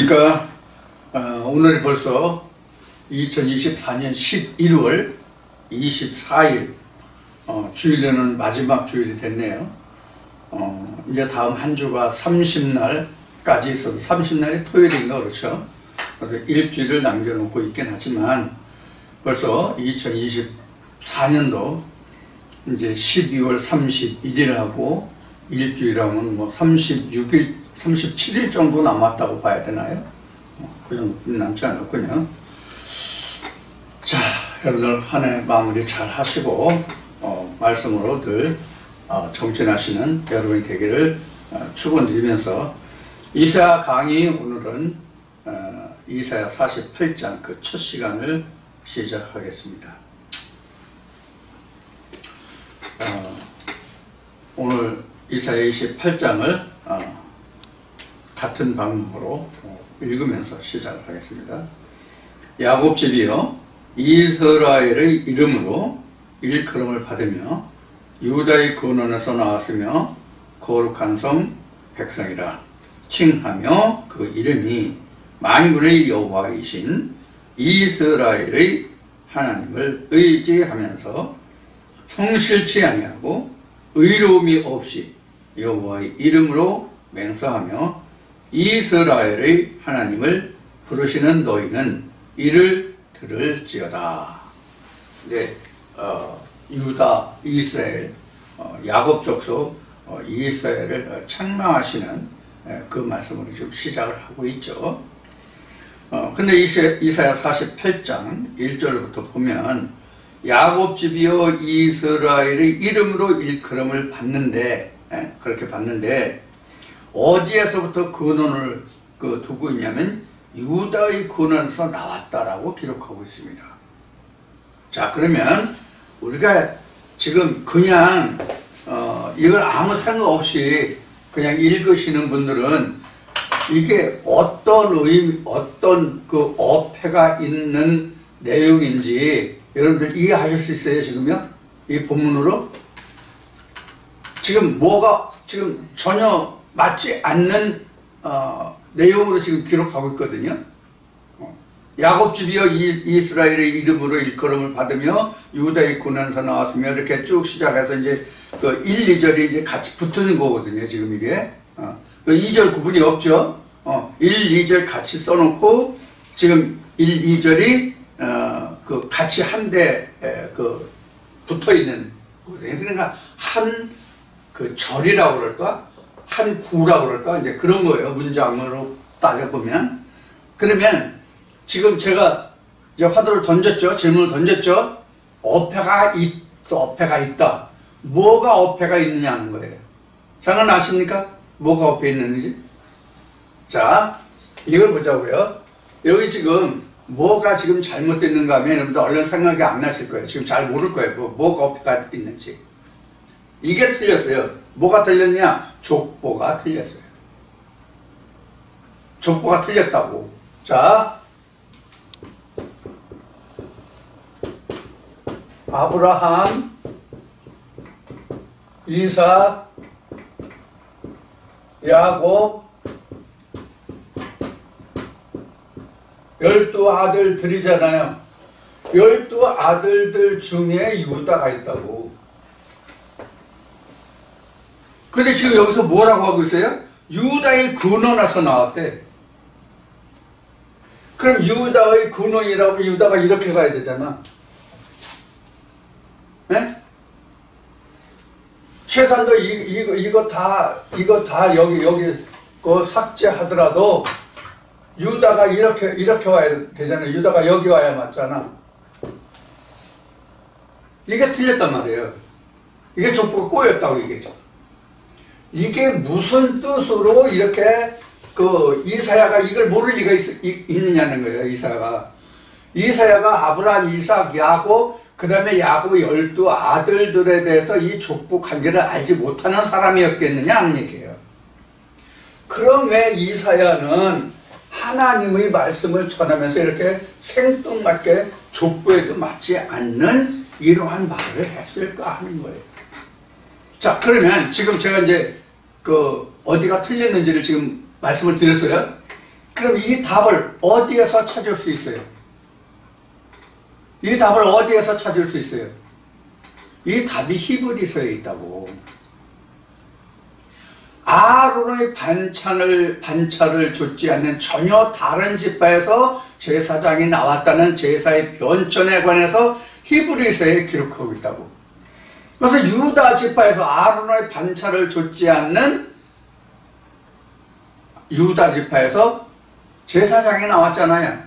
안녕하십니까. 오늘이 벌써 2024년 11월 24일 주일에는 마지막 주일이 됐네요. 이제 다음 한 주가 30날까지 있어도 30날이 토요일인가 그렇죠. 그래서 일주일을 남겨놓고 있긴 하지만 벌써 2024년도 이제 12월 31일하고 일주일하면 뭐 36일, 37일 정도 남았다고 봐야 되나요? 그 정도 남지 않았군요. 자, 여러분들 한 해 마무리 잘 하시고 말씀으로 늘 정진하시는 여러분이 되기를 축원드리면서 이사야 강의 오늘은 이사야 48장 그 첫 시간을 시작하겠습니다. 오늘 이사야 28장을 같은 방법으로 읽으면서 시작을 하겠습니다. 야곱 집이여 이스라엘의 이름으로 일컬음을 받으며 유다의 근원에서 나왔으며 거룩한 성 백성이라 칭하며 그 이름이 만군의 여호와이신 이스라엘의 하나님을 의지하면서 성실치 아니하고 의로움이 없이 여호와의 이름으로 맹세하며 이스라엘의 하나님을 부르시는 너희는 이를 들을지어다. 네, 유다, 이스라엘, 야곱 족속 이스라엘을 책망하시는 그 말씀으로 지금 시작을 하고 있죠. 근데 이사야 48장 1절부터 보면 야곱 집이여 이스라엘의 이름으로 일컬음을 받는데 그렇게 받는데 어디에서부터 근원을 두고 있냐면 유다의 근원에서 나왔다라고 기록하고 있습니다. 자, 그러면 우리가 지금 그냥 이걸 아무 생각 없이 그냥 읽으시는 분들은 이게 어떤 의미, 어떤 그 어폐가 있는 내용인지 여러분들 이해하실 수 있어요? 지금요? 이 본문으로? 지금 뭐가 지금 전혀 맞지 않는 내용으로 지금 기록하고 있거든요. 야곱 집이여 이스라엘의 이름으로 일컬음을 받으며 유다의 군원에서 나왔으며 이렇게 쭉 시작해서 이제 그 1, 2절이 이제 같이 붙는 거거든요. 지금 이게 2절 구분이 없죠. 1, 2절 같이 써놓고 지금 1, 2절이 그 같이 한데 그 붙어 있는 거거든요. 그러니까 한 그 절이라고 그럴까? 한 구라고 그럴까? 이제 그런 거예요. 문장으로 따져보면. 그러면 지금 제가 이제 화두를 던졌죠. 질문을 던졌죠. 어폐가 있다. 뭐가 어폐가 있느냐는 거예요. 생각나십니까? 뭐가 어폐 있는지? 자, 이걸 보자고요. 여기 지금 뭐가 지금 잘못됐는가 하면 여러분들 얼른 생각이 안 나실 거예요. 지금 잘 모를 거예요. 뭐가 어폐가 있는지. 이게 틀렸어요. 뭐가 틀렸냐? 족보가 틀렸어요. 족보가 틀렸다고. 자, 아브라함, 이삭, 야곱 12아들들이잖아요. 12아들들 중에 유다가 있다고. 근데 지금 여기서 뭐라고 하고 있어요? 유다의 근원에서 나왔대. 그럼 유다의 근원이라고 유다가 이렇게 가야 되잖아. 네? 최소한도 이거 다 여기 그 삭제하더라도 유다가 이렇게 와야 되잖아요. 유다가 여기 와야 맞잖아. 이게 틀렸단 말이에요. 이게 족보가 꼬였다고 얘기죠. 이게 무슨 뜻으로 이렇게 그 이사야가 이걸 모를 리가 있느냐는 거예요. 이사야가 아브라함, 이삭, 야곱 그 다음에 야곱의 12아들들에 대해서 이 족보 관계를 알지 못하는 사람이었겠느냐 하는 얘기예요. 그럼 왜 이사야는 하나님의 말씀을 전하면서 이렇게 생뚱맞게 족보에도 맞지 않는 이러한 말을 했을까 하는 거예요. 자, 그러면 지금 제가 이제 그 어디가 틀렸는지를 지금 말씀을 드렸어요. 그럼 이 답을 어디에서 찾을 수 있어요? 이 답을 어디에서 찾을 수 있어요? 이 답이 히브리서에 있다고. 아론의 반차를 좇지 않는 전혀 다른 지파에서 제사장이 나왔다는 제사의 변천에 관해서 히브리서에 기록하고 있다고. 그래서 유다 지파에서 아론의 반차를 좇지 않는 유다 지파에서 제사장이 나왔잖아요.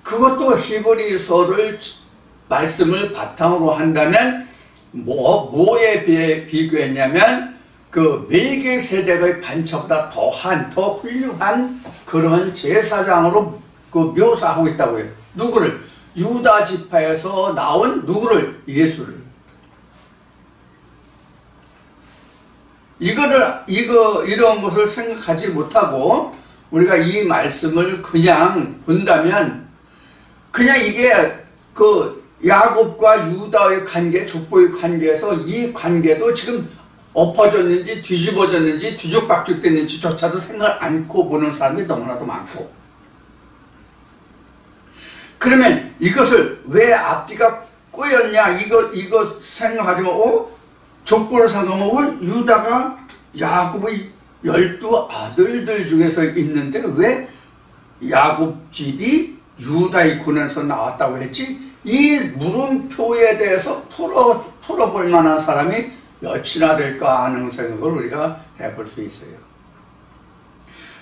그것도 히브리서를 말씀을 바탕으로 한다면 뭐에 비교했냐면 그 멜기세덱의 반차보다 더 훌륭한 그런 제사장으로 그 묘사하고 있다고요. 누구를? 유다 지파에서 나온 누구를? 예수를. 이런 것을 생각하지 못하고 우리가 이 말씀을 그냥 본다면 그냥 이게 그 야곱과 유다의 관계, 족보의 관계에서 이 관계도 지금 엎어졌는지 뒤집어졌는지 뒤죽박죽됐는지조차도 생각을 않고 보는 사람이 너무나도 많고, 그러면 이것을 왜 앞뒤가 꼬였냐 이거 생각하지만 족보를 생각하면 유다가 야곱의 12아들들 중에서 있는데 왜 야곱 집이 유다의 군에서 나왔다고 했지? 이 물음표에 대해서 풀어볼 만한 사람이 몇이나 될까 하는 생각을 우리가 해볼 수 있어요.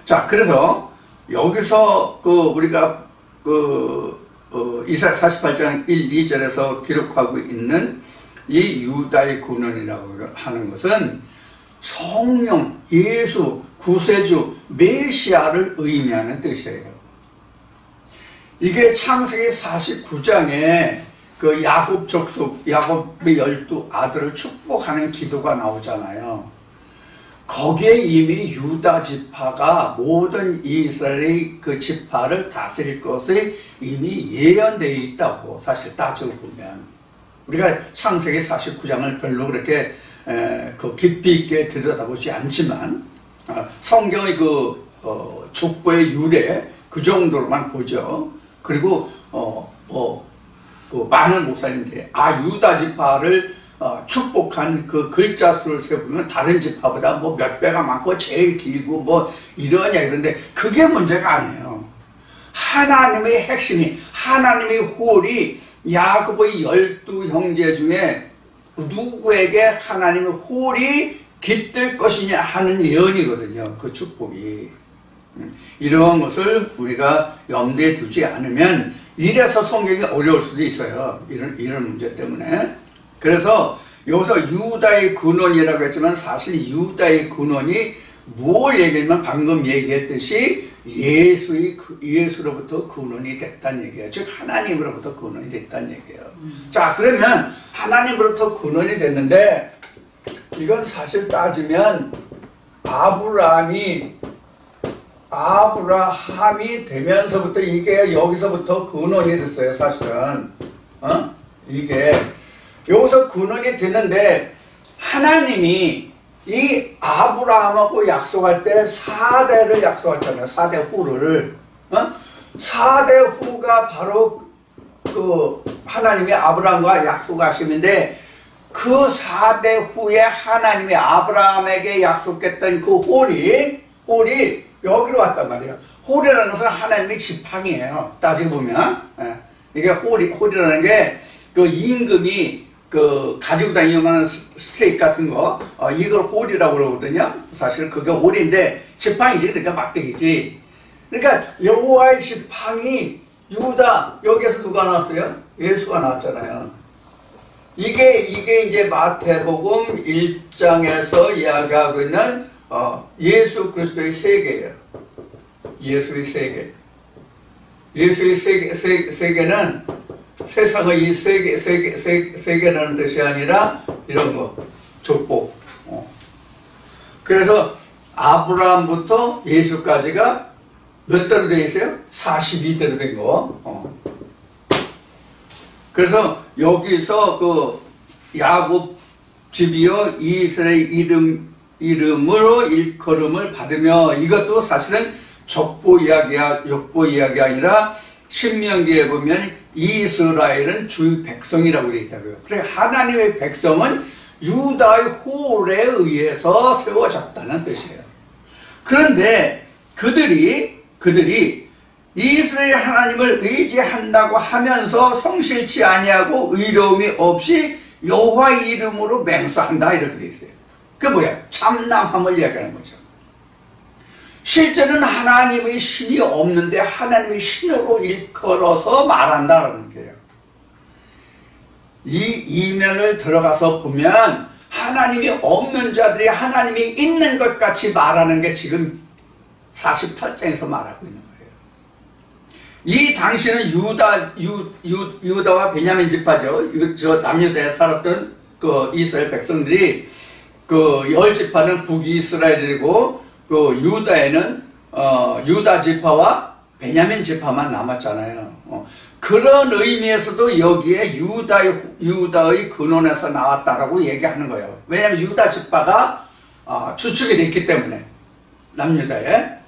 자, 그래서 여기서 우리가 이사야 48장 1, 2절에서 기록하고 있는 이 유다의 군원이라고 하는 것은 성령, 예수, 구세주, 메시아를 의미하는 뜻이에요. 이게 창세기 49장에 그 야곱 족속, 야곱의 12아들을 축복하는 기도가 나오잖아요. 거기에 이미 유다 지파가 모든 이스라엘의 그 지파를 다스릴 것이 이미 예언되어 있다고 사실 따지고 보면. 우리가 창세기 49장을 별로 그렇게 깊이 있게 들여다보지 않지만 성경의 족보의 유래 그 정도로만 보죠. 그리고 많은 목사님들이 유다 지파를 축복한 그 글자 수를 세보면 다른 지파보다 몇 배가 많고 제일 길고 이러냐 그런데 그게 문제가 아니에요. 하나님의 핵심이, 하나님의 홀이 야곱의 12형제 중에 누구에게 하나님의 홀이 깃들 것이냐 하는 예언이거든요. 그 축복이. 이런 것을 우리가 염두에 두지 않으면 이래서 성경이 어려울 수도 있어요. 이런 문제 때문에. 그래서 여기서 유다의 근원이라고 했지만 사실 유다의 근원이 뭘 얘기하면 방금 얘기했듯이 예수로부터 근원이 됐다는 얘기예요. 즉 하나님으로부터 근원이 됐다는 얘기예요. 자, 그러면 하나님으로부터 근원이 됐는데 이건 사실 따지면 아브라함이 되면서부터 이게 여기서부터 근원이 됐어요. 사실은 이게 여기서 근원이 됐는데 하나님이 이 아브라함하고 약속할 때 4대를 약속했잖아요. 4대 후를. 4대 후가 바로 그 하나님이 아브라함과 약속하심인데 그 4대 후에 하나님이 아브라함에게 약속했던 그 홀이 여기로 왔단 말이에요. 홀이라는 것은 하나님의 지팡이에요. 따지고 보면. 이게 홀이라는 게 그 임금이 가지고 다니는 스테이크 같은 거, 이걸 홀이라고 그러거든요. 사실 그게 홀인데, 지팡이지, 그러니까 막대기지. 그러니까 여호와의 지팡이, 유다, 여기에서 누가 나왔어요? 예수가 나왔잖아요. 이게 이제 마태복음 1장에서 이야기하고 있는, 예수 그리스도의 세계예요. 예수의 세계. 예수의 세계는 세상의 이 세계라는 뜻이 아니라 이런 거, 족보. 그래서 아브라함부터 예수까지가 몇 대로 되어 있어요? 42대로 된 거. 그래서 여기서 야곱 집이여 이스라엘 이름으로 일컬음을 받으며, 이것도 사실은 족보 이야기가 아니라 신명기에 보면 이스라엘은 주의 백성이라고 되어 있다고요. 그래 하나님의 백성은 유다의 홀에 의해서 세워졌다는 뜻이에요. 그런데 그들이 이스라엘 하나님을 의지한다고 하면서 성실치 아니하고 의로움이 없이 여호와의 이름으로 맹세한다 이렇게 되어 있어요. 그게 뭐야? 참남함을 이야기하는 거죠. 실제는 하나님의 신이 없는데 하나님의 신으로 일컬어서 말한다는 거예요. 이 이면을 들어가서 보면 하나님이 없는 자들이 하나님이 있는 것 같이 말하는 게 지금 48장에서 말하고 있는 거예요. 이 당시는 유다와 베냐민 지파죠. 저 남유다에 살았던 그 이스라엘 백성들이 그 10지파는 북이스라엘이고 그 유다에는 유다 지파와 베냐민 지파만 남았잖아요. 그런 의미에서도 여기에 유다의 근원에서 나왔다라고 얘기하는 거예요. 왜냐하면 유다 지파가 추측이 됐기 때문에 남유다에.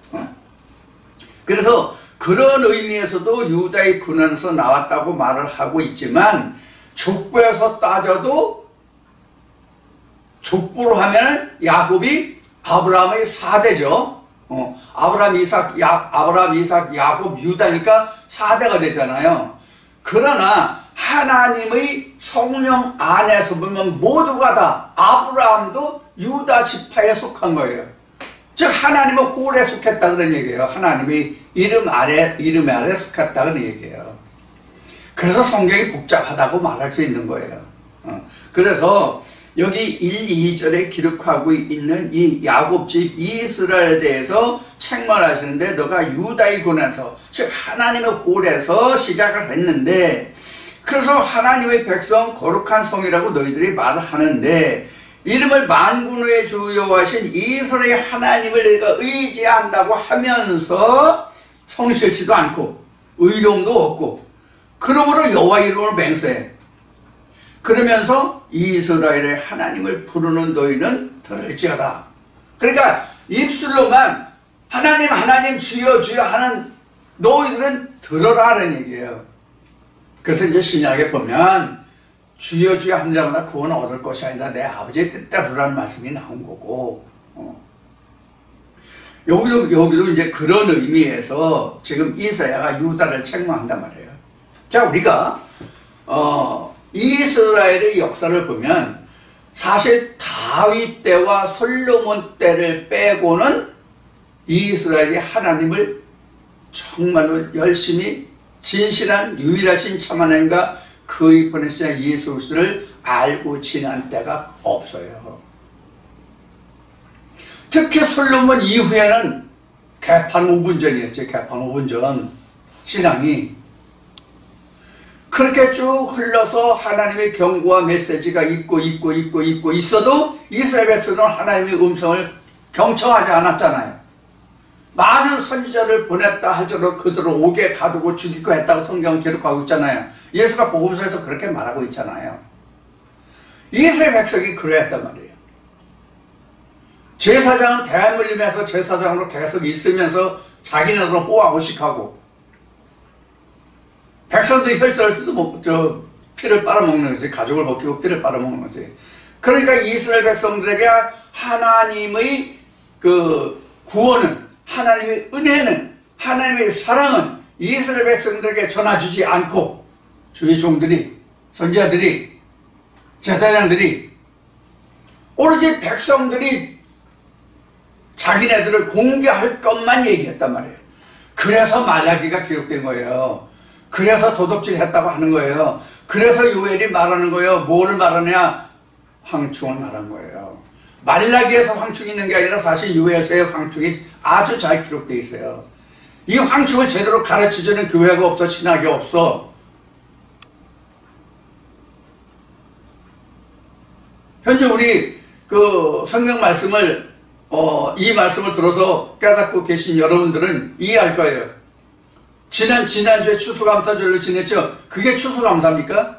그래서 그런 의미에서도 유다의 근원에서 나왔다고 말을 하고 있지만 족보에서 따져도 족보로 하면 야곱이 아브라함의 4대죠. 아브라함, 이삭, 야곱, 유다니까 4대가 되잖아요. 그러나 하나님의 성령 안에서 보면 모두가 다 아브라함도 유다 지파에 속한 거예요. 즉 하나님의 홀에 속했다 그런 얘기예요. 하나님의 이름 아래 속했다 그런 얘기예요. 그래서 성경이 복잡하다고 말할 수 있는 거예요. 그래서 여기 1, 2절에 기록하고 있는 이 야곱집 이스라엘에 대해서 책망하시는데 너가 유다의 권에서 즉 하나님의 홀에서 시작을 했는데 그래서 하나님의 백성 거룩한 성이라고 너희들이 말을 하는데 이름을 만군의 주 여호와신 이스라엘 하나님을 내가 의지한다고 하면서 성실치도 않고 의로움도 없고 그러므로 여호와 이름으로 맹세해. 그러면서 이스라엘의 하나님을 부르는 너희는 들을지어다. 그러니까 입술로만 하나님 주여 하는 너희들은 들어라는 얘기예요. 그래서 이제 신약에 보면 주여 하는 자마다 구원을 얻을 것이 아니라 내 아버지의 뜻대로라는 말씀이 나온 거고 여기도 이제 그런 의미에서 지금 이사야가 유다를 책망한단 말이에요. 자, 우리가 이스라엘의 역사를 보면 사실 다윗 때와 솔로몬 때를 빼고는 이스라엘이 하나님을 정말로 열심히 진실한 유일하신 참 하나님과 그의 보내신 예수 그리스도를 알고 지난 때가 없어요. 특히 솔로몬 이후에는 개판 5분 전이었죠. 개판 5분 전 신앙이 그렇게 쭉 흘러서 하나님의 경고와 메시지가 있어도 이스라엘 백성은 하나님의 음성을 경청하지 않았잖아요. 많은 선지자를 보냈다 할지라도 그들을 옥에 가두고 죽이고 했다고 성경은 기록하고 있잖아요. 예수가 복음서에서 그렇게 말하고 있잖아요. 이스라엘 백성이 그랬단 말이에요. 제사장은 대물림에서 제사장으로 계속 있으면서 자기네들은 호화호식하고 백성들이 혈세할 때도 피를 빨아먹는 거지. 가죽을 벗기고 피를 빨아먹는 거지. 그러니까 이스라엘 백성들에게 하나님의 그 구원은, 하나님의 은혜는, 하나님의 사랑은 이스라엘 백성들에게 전해주지 않고 주의 종들이, 선지자들이, 제사장들이 오로지 백성들이 자기네들을 공개할 것만 얘기했단 말이에요. 그래서 말라기가 기록된 거예요. 그래서 도둑질 했다고 하는 거예요. 그래서 요엘이 말하는 거예요. 뭘 말하냐? 황충을 말한 거예요. 말라기에서 황충이 있는 게 아니라 사실 요엘서의 황충이 아주 잘 기록되어 있어요. 이 황충을 제대로 가르쳐주는 교회가 없어, 신학이 없어. 현재 우리 그 성경 말씀을 이 말씀을 들어서 깨닫고 계신 여러분들은 이해할 거예요. 지난주에 추수감사절을 지냈죠? 그게 추수감사입니까?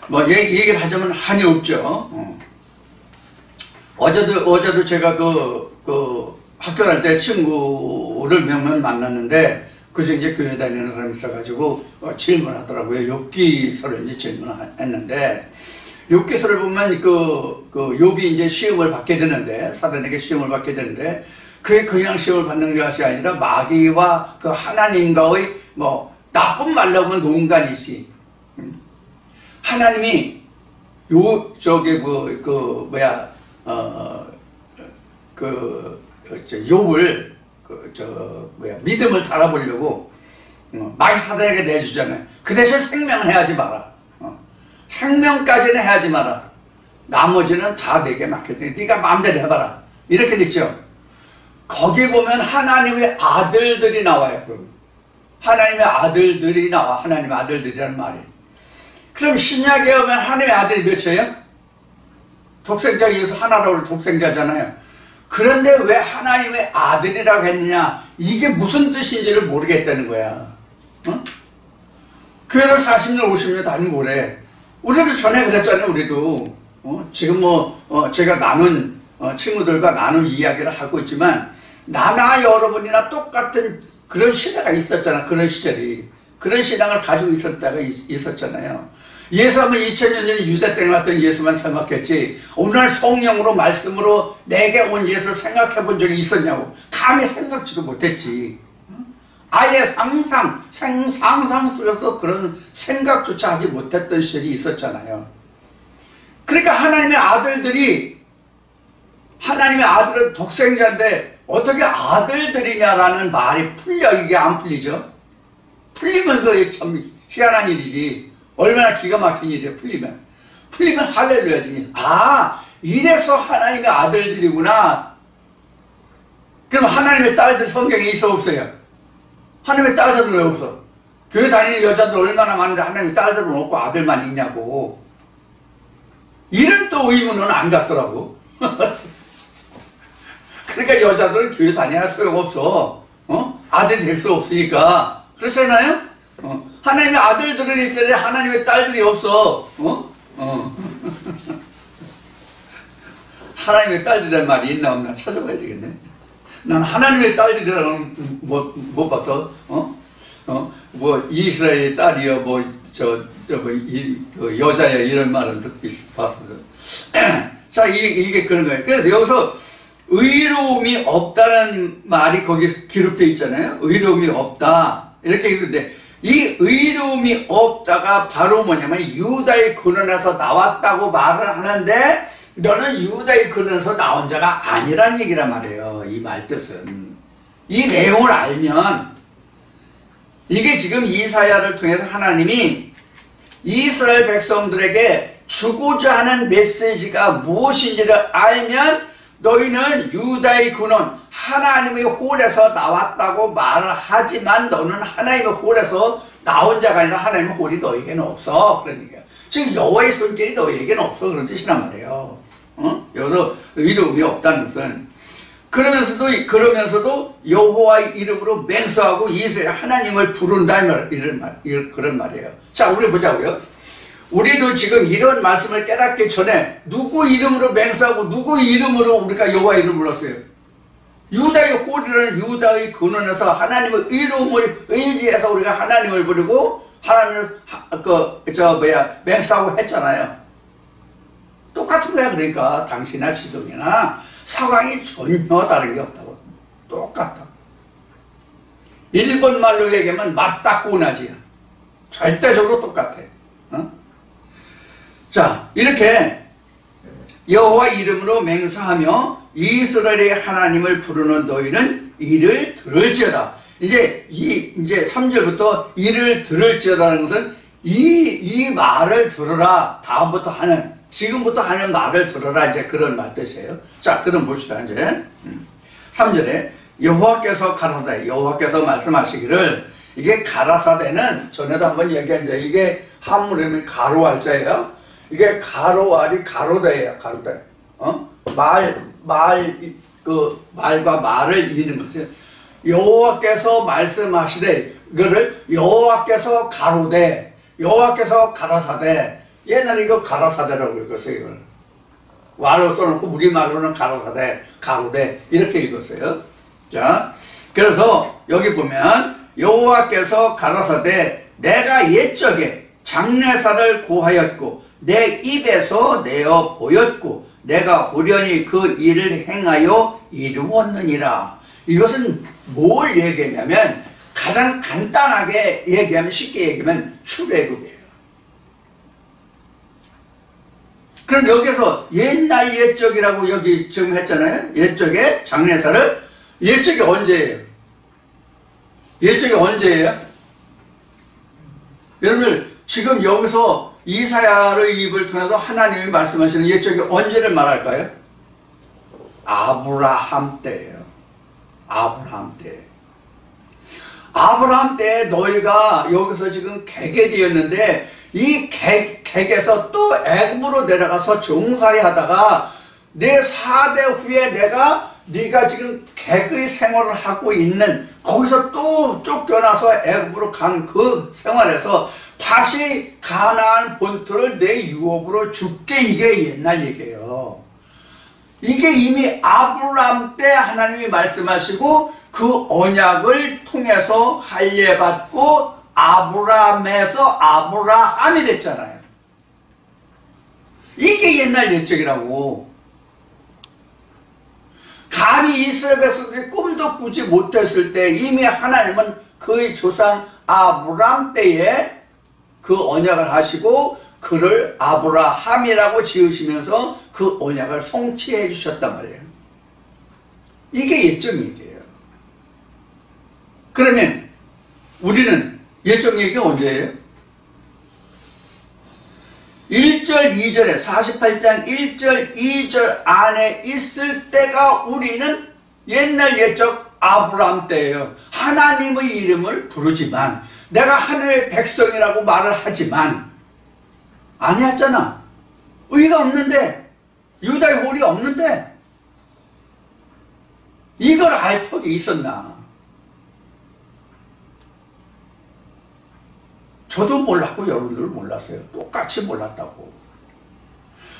뭐 얘기를 하자면 한이 없죠. 어제도 제가 학교 다닐 때 친구를 몇 명 만났는데, 그중에 이제 교회 다니는 사람이 있어가지고 질문하더라고요. 욥기서를 이제 질문했는데, 욥기서를 보면 욥이 이제 시험을 받게 되는데, 사단에게 시험을 받게 되는데, 그게 그냥 시험을 받는 것이 아니라 마귀와 그 하나님과의 나쁜 말로 하면 논간이지. 하나님이 욥을 믿음을 달아보려고 마귀 사단에게 내주잖아요. 그 대신 생명은 해하지 마라. 생명까지는 해하지 마라. 나머지는 다 내게 맡겼더니 네가 마음대로 해봐라. 이렇게 됐죠. 거기 보면 하나님의 아들들이 나와요. 하나님의 아들들이 나와. 하나님의 아들들이라는 말이에요. 그럼 신약에 오면 하나님의 아들이 몇이에요? 독생자 예수 하나로 독생자잖아요. 그런데 왜 하나님의 아들이라고 했느냐? 이게 무슨 뜻인지를 모르겠다는 거야. 교회를 40년 50년 다니면 뭐래? 우리도 전에 그랬잖아요. 우리도 지금 제가 나눈 친구들과 나눈 이야기를 하고 있지만 나나 여러분이나 똑같은 그런 시대가 있었잖아. 그런 시절이. 그런 신앙을 가지고 있었을 때가 있었잖아요. 예수하면 2000년 전에 유대 땅에 왔던 예수만 생각했지 오늘 성령으로 말씀으로 내게 온 예수를 생각해 본 적이 있었냐고. 감히 생각지도 못했지. 아예 상상 속에서 그런 생각조차 하지 못했던 시절이 있었잖아요. 그러니까 하나님의 아들들은 독생자인데 어떻게 아들들이냐라는 말이 풀려. 이게 안 풀리죠. 풀리면 그게 참 희한한 일이지. 얼마나 기가 막힌 일이에요. 풀리면 할렐루야지. 이래서 하나님의 아들들이구나. 그럼 하나님의 딸들 성경에 있어 없어요? 하나님의 딸들은 왜 없어? 교회 다니는 여자들 얼마나 많은데 하나님의 딸들은 없고 아들만 있냐고. 이런 또 의문은 안 갔더라고. 그러니까 여자들은 교회 다니나 소용없어. 아들이 될 수 없으니까. 그렇잖아요? 하나님의 아들들은 있는데 하나님의 딸들이 없어. 하나님의 딸들이라는 말이 있나 없나 찾아봐야 되겠네. 난 하나님의 딸들이라는 못 봐서 이스라엘의 딸이여 여자야 이런 말은 봤어. 자, 이게 그런 거예요. 그래서 여기서 의로움이 없다는 말이 거기 기록되어 있잖아요. 의로움이 없다 이렇게 있는데, 이 의로움이 없다가 바로 뭐냐면 유다의 근원에서 나왔다고 말을 하는데 너는 유다의 근원에서 나온 자가 아니란 얘기란 말이에요. 이 말 뜻은. 이 내용을 알면, 이게 지금 이사야를 통해서 하나님이 이스라엘 백성들에게 주고자 하는 메시지가 무엇인지를 알면 너희는 유다의 근원 하나님의 홀에서 나왔다고 말을 하지만 너는 하나님의 홀에서 나온 자가 아니라 하나님의 홀이 너에게는 없어. 그런 얘기야. 즉 여호와의 손길이 너에게는 없어. 그런 뜻이란 말이에요. 여기서 의로움이 없다는 것은 그러면서도 여호와의 이름으로 맹세하고 이스라엘 하나님을 부른다 그런 말이에요. 자, 우리 보자고요. 우리도 지금 이런 말씀을 깨닫기 전에 누구 이름으로 맹세하고 누구 이름으로 우리가 여호와 이름을 불렀어요? 유다의 홀이라는 유다의 근원에서 하나님의 이름을 의지해서 우리가 하나님을 부르고 하나님을 맹세하고 했잖아요. 똑같은 거야. 그러니까 당시나 지금이나 상황이 전혀 다른 게 없다고. 똑같다. 일본 말로 얘기하면 맞다꾸나지야. 절대적으로 똑같아. 자, 이렇게 여호와 이름으로 맹세하며 이스라엘의 하나님을 부르는 너희는 이를 들을지어다. 이제 3절부터 이를 들을지어다는 것은 이 말을 들어라. 다음부터 하는, 지금부터 하는 말을 들어라. 이제 그런 말 뜻이에요. 자, 그럼 봅시다. 이제 3절에 여호와께서 가라사대, 여호와께서 말씀하시기를, 이게 가라사대는 전에도 한번 얘기했는데 이게 한문이면 가로알자예요. 이게 가로알이 가로대예요. 가로대. 말과 말을 잇는 것은 여호와께서 말씀하시되, 이거를 여호와께서 가로대, 여호와께서 가라사대. 옛날에 이거 가라사대라고 읽었어요. 이걸 와로 써놓고 우리말로는 가로사대, 가로대 이렇게 읽었어요. 자, 그래서 여기 보면 여호와께서 가라사대 내가 옛적에 장례사를 고하였고 내 입에서 내어 보였고 내가 호련히 그 일을 행하여 이루었느니라. 이것은 뭘 얘기했냐면 가장 간단하게 얘기하면 쉽게 얘기하면 출애굽이에요. 그럼 여기서 옛날 옛적이라고 여기 지금 했잖아요. 옛적에 장례사를. 옛적이 언제예요? 옛적이 언제예요? 여러분들 지금 여기서 이사야의 입을 통해서 하나님이 말씀하시는 옛적이 언제를 말할까요? 아브라함 때예요. 아브라함 때. 아브라함 때 너희가 여기서 지금 객이 되었는데 이 객에서 또 애굽으로 내려가서 종살이 하다가 내 4대 후에 네가 지금 객의 생활을 하고 있는 거기서 또 쫓겨나서 애굽으로 간 그 생활에서 다시 가나안 본토를 내 유업으로 줄게. 이게 옛날 얘기예요. 이게 이미 아브라함 때 하나님이 말씀하시고 그 언약을 통해서 할례받고 아브라함에서 아브라함이 됐잖아요. 이게 옛날 옛적이라고. 감히 이스라엘 백성들이 꿈도 꾸지 못했을 때 이미 하나님은 그의 조상 아브라함 때에 그 언약을 하시고 그를 아브라함이라고 지으시면서 그 언약을 성취해 주셨단 말이에요. 이게 옛적 얘기예요. 그러면 우리는 옛적 얘기가 언제예요? 1절 2절에 48장 1절 2절 안에 있을 때가 우리는 옛날 옛적 아브라함 때예요. 하나님의 이름을 부르지만 내가 하늘의 백성이라고 말을 하지만 아니었잖아. 의가 없는데 유다의 홀이 없는데 이걸 알 턱이 있었나? 저도 몰랐고 여러분들은 몰랐어요. 똑같이 몰랐다고.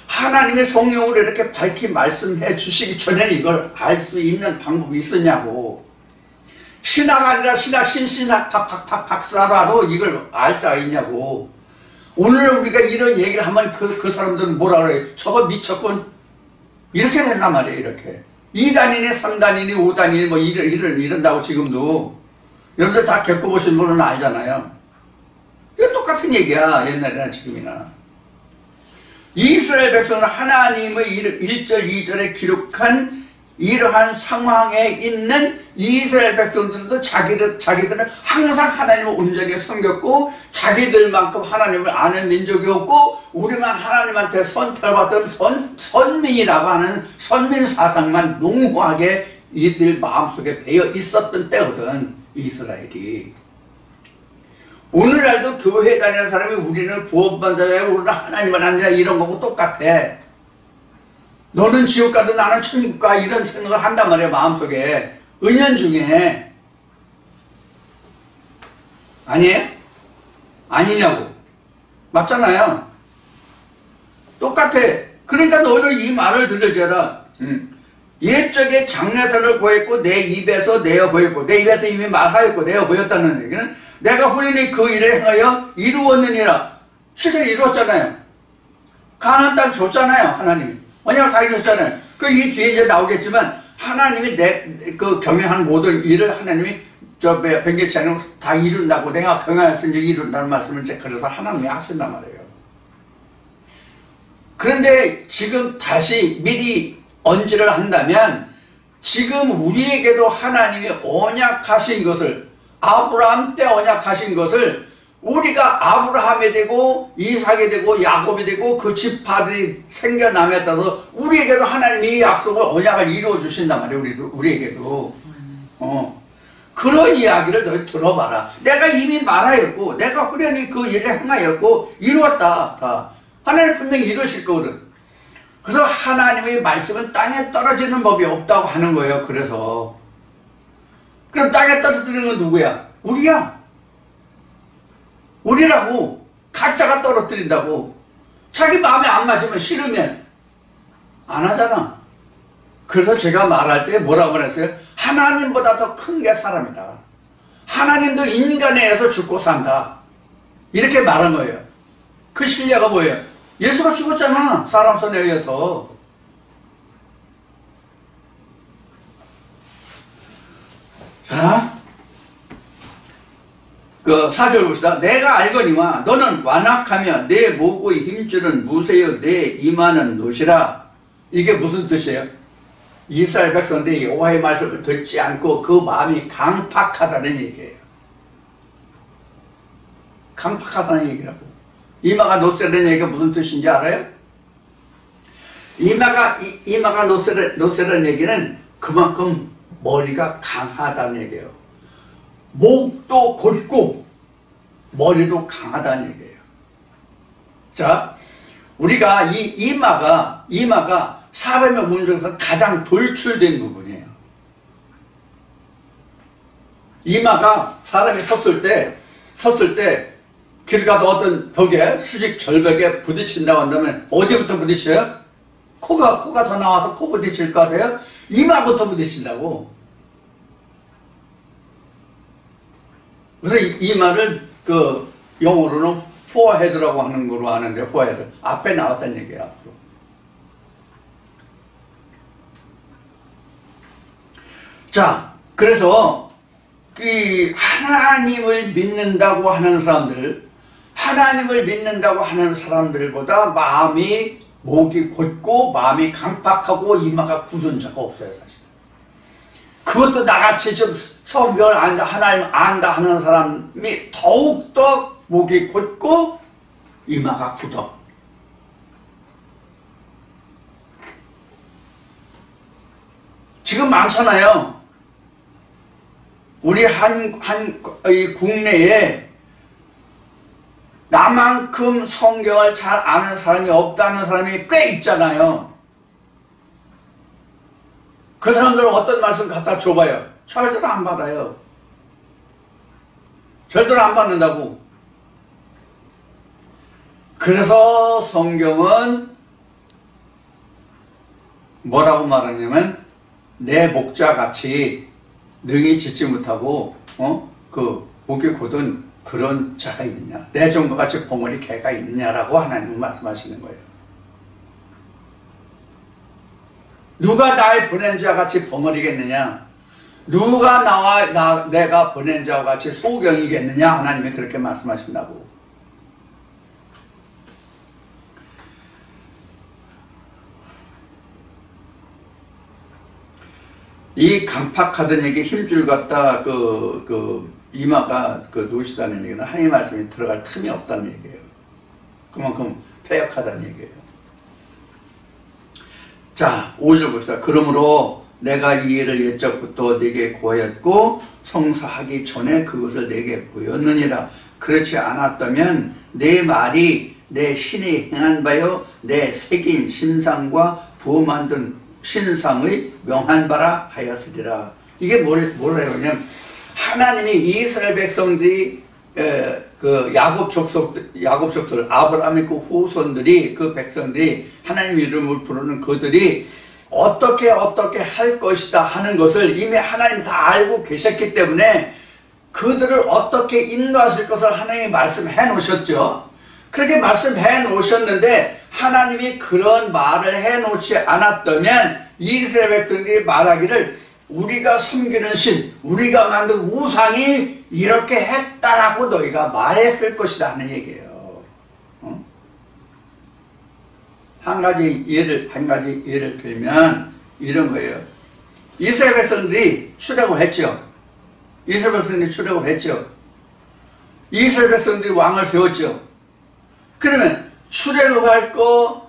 하나님의 성령으로 이렇게 밝히 말씀해 주시기 전에는 이걸 알 수 있는 방법이 있었냐고. 신학 아니라 신학 박사라도 이걸 알 자가 있냐고. 오늘 우리가 이런 얘기를 하면 그 사람들은 뭐라 그래요? 저거 미쳤군. 이렇게 된단 말이에요. 이렇게 2단이니 3단이니 5단이니 뭐 이런다고. 지금도 여러분들 다 겪어보신 분은 알잖아요. 이거 똑같은 얘기야. 옛날이나 지금이나. 이스라엘 백성은 하나님의 1절 2절에 기록한 이러한 상황에 있는 이스라엘 백성들도 자기들은 항상 하나님을 온전히 섬겼고 자기들만큼 하나님을 아는 민족이 없고 우리만 하나님한테 선택받던 선민이라고 하는 선민 사상만 농후하게 이들 마음속에 배어 있었던 때거든. 이스라엘이. 오늘날도 교회 다니는 사람이 우리는 구원받아야 우리는 하나님을 아는 자 이런 거고 똑같아. 너는 지옥 가도 나는 천국 가 이런 생각을 한단 말이야. 마음속에. 은연중에. 아니에요? 아니냐고. 맞잖아요. 똑같아. 그러니까 너는 이 말을 들을지어다. 옛적에 장례사를 고했고 내 입에서 내어 보였고 내 입에서 이미 말하였고 내어 보였다는 얘기는 내가 호련히 그 일을 행하여 이루었느니라. 실제로 이루었잖아요. 가나안 땅 줬잖아요. 하나님이. 언약을 다 이루었잖아요. 그 이 뒤에 이제 나오겠지만 하나님이 그 경영하는 모든 일을 하나님이 저 변개치 않으면 다 이룬다고 내가 경영했으니 이룬다는 말씀을 이제 그래서 하나님이 하신단 말이에요. 그런데 지금 다시 미리 언지를 한다면 지금 우리에게도 하나님이 언약하신 것을 아브라함 때 언약하신 것을 우리가 아브라함이 되고 이삭이 되고 야곱이 되고 그 지파들이 생겨남에 따라서 우리에게도 하나님이 약속을 언약을 이루어 주신단 말이에요. 우리에게도. 그런 이야기를 너희 들어봐라. 내가 이미 말하였고 내가 호련히 그 일을 행하였고 이루었다. 다. 하나님 분명히 이루실 거거든. 그래서 하나님의 말씀은 땅에 떨어지는 법이 없다고 하는 거예요. 그래서 그럼 땅에 떨어뜨리는 건 누구야? 우리야. 우리라고. 각자가 떨어뜨린다고. 자기 마음에 안 맞으면 싫으면 안 하잖아. 그래서 제가 말할 때 뭐라고 그랬어요? 하나님보다 더 큰 게 사람이다. 하나님도 인간에 의해서 죽고 산다. 이렇게 말한 거예요. 그 신뢰가 뭐예요? 예수가 죽었잖아. 사람 손에 의해서. 자, 그 4절 봅시다. 내가 알거니와 너는 완악하며 내 목의 힘줄은 무쇠요 내 이마는 노시라. 이게 무슨 뜻이에요? 이스라엘 백성들이 여호와의 말씀을 듣지 않고 그 마음이 강팍하다는 얘기예요. 강팍하다는 얘기라고. 이마가 노쇠라는 얘기가 무슨 뜻인지 알아요? 이마가 노쇠라는 얘기는 그만큼 머리가 강하다는 얘기예요. 목도 곧고 머리도 강하다는 얘기예요. 자, 우리가 이 이마가 사람의 몸 중에서 가장 돌출된 부분이에요. 이마가 사람이 섰을 때 길 가다 어떤 벽에 수직 절벽에 부딪힌다고 한다면 어디부터 부딪혀요? 코가 더 나와서 코 부딪힐 것 같아요? 이마부터 부딪힌다고. 그래서 이마를 그 영어로는 포어헤드라고 하는 걸로 아는데, 포어헤드 앞에 나왔다는 얘기예요. 앞으로. 자, 그래서 이 하나님을 믿는다고 하는 사람들보다 마음이 목이 곧고 마음이 강팍하고 이마가 굳은 자가 없어요, 사실. 그것도 나같이 좀 성경을 안다, 하나님 안다 하는 사람이 더욱더 목이 곧고 이마가 굳어. 지금 많잖아요. 우리 이 국내에 나만큼 성경을 잘 아는 사람이 없다는 사람이 꽤 있잖아요. 그 사람들은 어떤 말씀 갖다 줘봐요. 절대로 안 받아요. 절대로 안 받는다고. 그래서 성경은 뭐라고 말하냐면 내 목자같이 능히 짖지 못하고 그 목이 곧은 그런 자가 있느냐, 내 종과 같이 봉어리 개가 있느냐라고 하나님은 말씀하시는 거예요. 누가 나의 보낸 자와 같이 봉어리겠느냐, 누가 내가 보낸 자와 같이 소경이겠느냐, 하나님이 그렇게 말씀하신다고. 이 강팍하던 얘기, 힘줄 같다, 이마가 노시다는 얘기는 하나님의 말씀이 들어갈 틈이 없다는 얘기예요. 그만큼 패역하다는 얘기예요. 자, 5절 봅시다. 그러므로 내가 이 일을 옛적부터 내게 고하였고 성사하기 전에 그것을 내게 보였느니라. 그렇지 않았다면 내 말이 내 신이 행한 바요 내 새긴 신상과 부어 만든 신상의 명한 바라 하였으리라. 이게 뭐래요? 그냥 하나님이 이스라엘 백성들이 그 야곱 족속 아브라함 그 후손들이, 그 백성들이 하나님 이름을 부르는 그들이 어떻게 할 것이다 하는 것을 이미 하나님 다 알고 계셨기 때문에 그들을 어떻게 인도하실 것을 하나님이 말씀해 놓으셨죠. 그렇게 말씀해 놓으셨는데 하나님이 그런 말을 해 놓지 않았다면 이스라엘 백성들이 말하기를 우리가 섬기는 신, 우리가 만든 우상이 이렇게 했다라고 너희가 말했을 것이다 하는 얘기예요. 한 가지 예를 들면 이런 거예요. 이스라엘 백성들이 출애굽을 했죠. 이스라엘 백성들이 왕을 세웠죠. 그러면 출애굽할 거,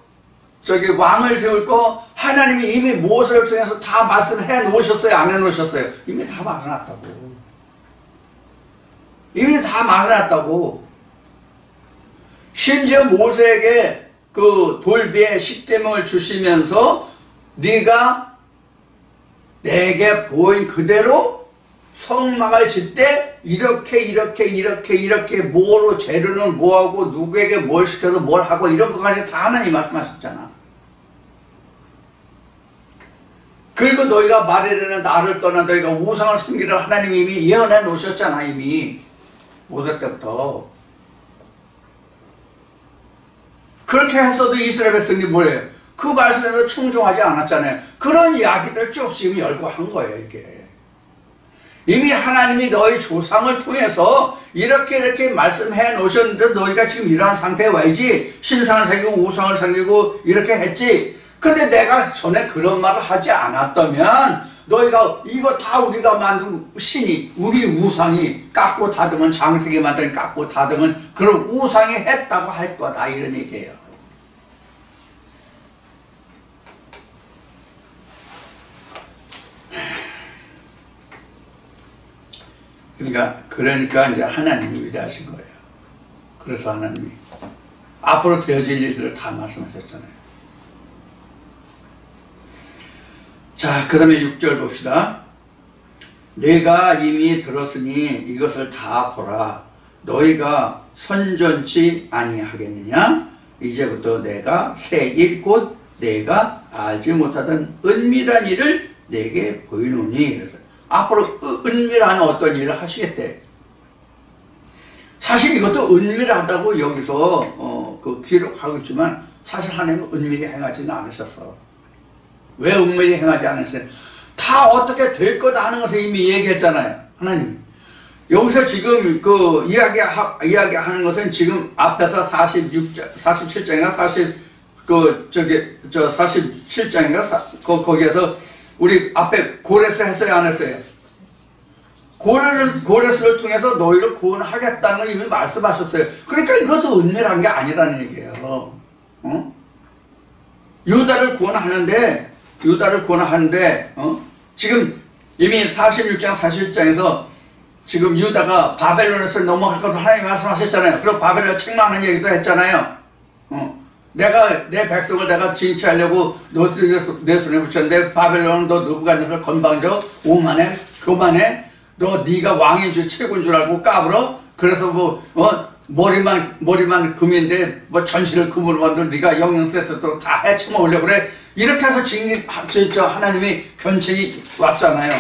왕을 세울 거 하나님이 이미 모세를 통해서 다 말씀해 놓으셨어요? 안 해 놓으셨어요? 이미 다 말해놨다고. 심지어 모세에게 그 돌비에 십계명을 주시면서 네가 내게 보인 그대로 성막을 짓되 이렇게 뭐로 재료는 뭐하고 누구에게 뭘 시켜서 뭘 하고 이런 것까지 다 하나님 말씀하셨잖아. 그리고 너희가 말하려는 나를 떠나 너희가 우상을 섬기라 하나님이 이미 예언해 놓으셨잖아. 이미 모세 때부터. 그렇게 했어도 이스라엘 백성이 뭐예요? 그 말씀에서 충성하지 않았잖아요. 그런 이야기들 쭉 지금 열고 한 거예요. 이게 이미 하나님이 너희 조상을 통해서 이렇게 말씀해 놓으셨는데 너희가 지금 이러한 상태에 와야지. 신상을 섬기고 우상을 섬기고 이렇게 했지. 근데 내가 전에 그런 말을 하지 않았다면 너희가 이거 다 우리가 만든 신이 우리 우상이 깎고 다듬은 장세기 만든 깎고 다듬은 그런 우상이 했다고 할 거다 이런 얘기예요. 그러니까 이제 하나님이 위대하신 거예요. 그래서 하나님이 앞으로 되어질 일들을 다 말씀하셨잖아요. 자, 그 다음에 6절 봅시다. 내가 이미 들었으니 이것을 다 보라. 너희가 선전치 아니하겠느냐? 이제부터 내가 새 일 곧 내가 알지 못하던 은밀한 일을 내게 보이노니. 그래서 앞으로 은밀한 어떤 일을 하시겠대. 사실 이것도 은밀하다고 여기서 그 기록하고 있지만 사실 하나님은 은밀히 행하지는 않으셨어. 왜 은밀히 행하지 않으세요? 다 어떻게 될 거다 하는 것을 이미 얘기했잖아요. 하나님. 여기서 지금 그 이야기하는 것은 지금 앞에서 47장인가 47장인가 거기에서 우리 앞에 고레스 했어요, 안 했어요? 고레스를 통해서 너희를 구원하겠다는 걸 이미 말씀하셨어요. 그러니까 이것도 은밀한 게 아니라는 얘기예요. 유다를 구원하는데 지금 이미 46장 47장에서 지금 유다가 바벨론에서 넘어갈 것을 하나님 말씀하셨잖아요. 그리고 바벨론 책망하는 얘기도 했잖아요. 내가 내 백성을 내가 징치하려고 내 손에 붙였는데 바벨론은 너 느부갓네살 건방져 오만해 교만해 너 네가 왕인 줄 최고인 줄 알고 까불어. 그래서 머리만 금인데 뭐 전신을 금으로 만들어 네가 영영세서 또 다 헤쳐먹으려고 그래. 이렇게 해서 하나님이 견책이 왔잖아요.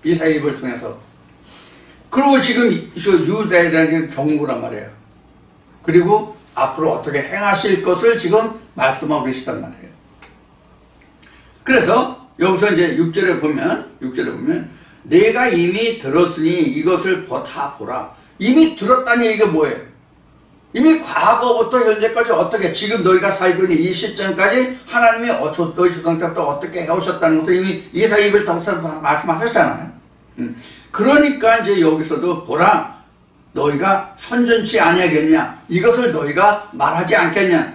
이사야 입을 통해서. 그리고 지금 유다에 대한 경고란 말이에요. 그리고 앞으로 어떻게 행하실 것을 지금 말씀하고 계시단 말이에요. 그래서 여기서 이제 6절에 보면 내가 이미 들었으니 이것을 다 보라. 이미 들었다는 얘기가 뭐예요? 이미 과거부터 현재까지 어떻게 지금 너희가 살고 있는 이 시점까지 하나님이 너희 조상 때부터 어떻게 해오셨다는 것을 이미 이사야 입을 통해서 말씀하셨잖아요. 그러니까 이제 여기서도 보라. 너희가 선전치 아니하겠냐? 이것을 너희가 말하지 않겠냐?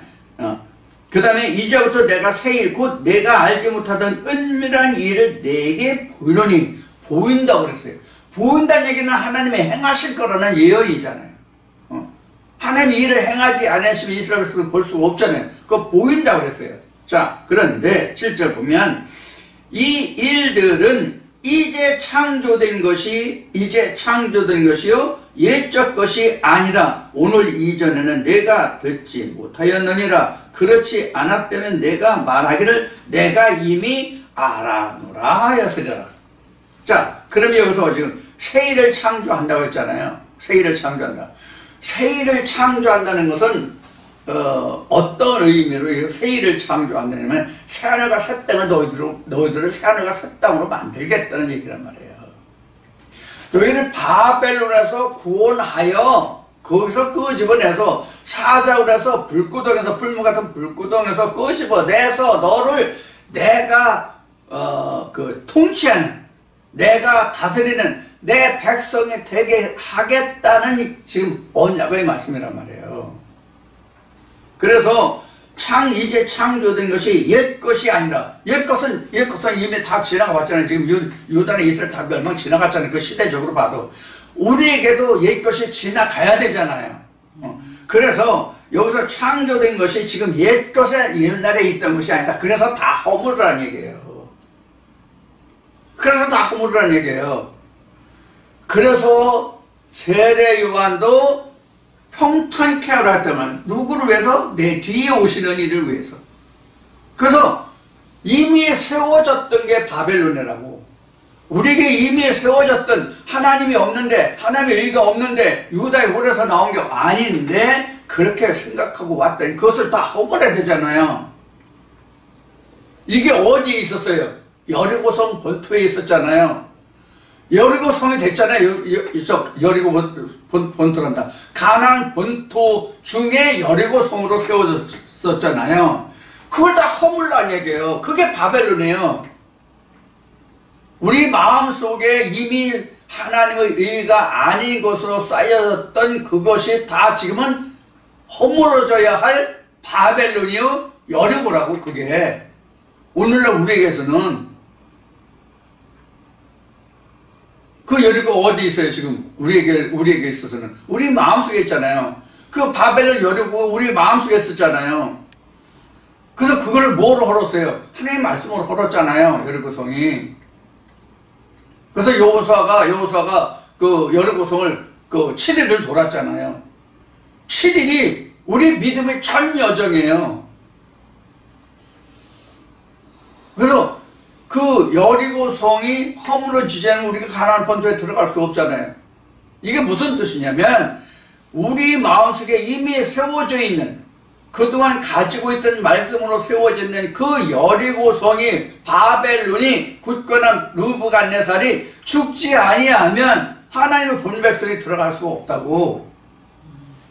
그 다음에 이제부터 내가 새 일 곧 내가 알지 못하던 은밀한 일을 내게 보이노니. 보인다고 그랬어요. 보인다는 얘기는 하나님이 행하실 거라는 예언이잖아요. 하나님이 일을 행하지 않으시면 이스라엘에서 볼 수가 없잖아요. 그거 보인다고 그랬어요. 자, 그런데 7절 보면 이 일들은 이제 창조된 것이요 옛적 것이 아니라 오늘 이전에는 내가 듣지 못하였느니라. 그렇지 않았다면 내가 말하기를 내가 이미 알아노라 하였으리라. 자, 그럼 여기서 지금 새 일을 창조한다고 했잖아요. 새 일을 창조한다. 새 일을 창조한다는 것은 어떤 의미로 새 일을 창조한다면 새하늘과 새 땅을 너희들을 새하늘과 새 땅으로 만들겠다는 얘기란 말이에요. 너희를 바벨론에서 구원하여 거기서 끄집어내서 사자굴 에서 불구덩에서 불문 같은 불구덩에서 끄집어내서 너를 내가 통치하는 내가 다스리는 내 백성이 되게 하겠다는 지금 언약의 말씀이란 말이에요. 그래서 이제 창조된 것이 옛 것이 아니라 옛 것은 이미 다 지나가 봤잖아요. 지금 유다나 이스라엘 다 멸망 지나갔잖아요. 그 시대적으로 봐도 우리에게도 옛 것이 지나가야 되잖아요. 그래서 여기서 창조된 것이 지금 옛 것에 옛날에 있던 것이 아니다. 그래서 다 허물이라는 얘기예요. 그래서 세례 요한도 평탄케 하라 했다면 누구를 위해서? 내 뒤에 오시는 이를 위해서. 그래서 이미 세워졌던 게 바벨론이라고. 우리에게 이미 세워졌던 하나님이 없는데, 하나님의 의가 없는데 유다의 홀에서 나온 게 아닌데 그렇게 생각하고 왔더니 그것을 다 허물어야 되잖아요. 이게 어디에 있었어요? 여리고성 본토에 있었잖아요. 여리고성이 됐잖아요. 여리고 본토란다. 가나안 본토 중에 여리고성으로 세워졌었잖아요. 그걸 다 허물란 얘기예요. 그게 바벨론이에요. 우리 마음속에 이미 하나님의 의가 아닌 것으로 쌓여졌던 그것이 다 지금은 허물어져야 할 바벨론이요 여리고라고. 그게 오늘날 우리에게서는 그 여리고 어디 있어요? 지금 우리에게 있어서는 우리 마음속에 있잖아요. 그 바벨론 여리고 우리 마음속에 있었잖아요. 그래서 그걸 뭐로 헐었어요? 하나님의 말씀으로 헐었잖아요. 여리고성이. 그래서 여호수아가 그 여리고성을 그 7일을 돌았잖아요. 7일이 우리 믿음의 전 여정이에요. 그래서 그 여리고성이 허물어지지 않으면 우리가 가나안 본토에 들어갈 수 없잖아요. 이게 무슨 뜻이냐면 우리 마음속에 이미 세워져 있는, 그동안 가지고 있던 말씀으로 세워져 있는 그 여리고성이, 바벨론이, 굳건한 느부갓네살이 죽지 아니하면 하나님의 본 백성이 들어갈 수가 없다고.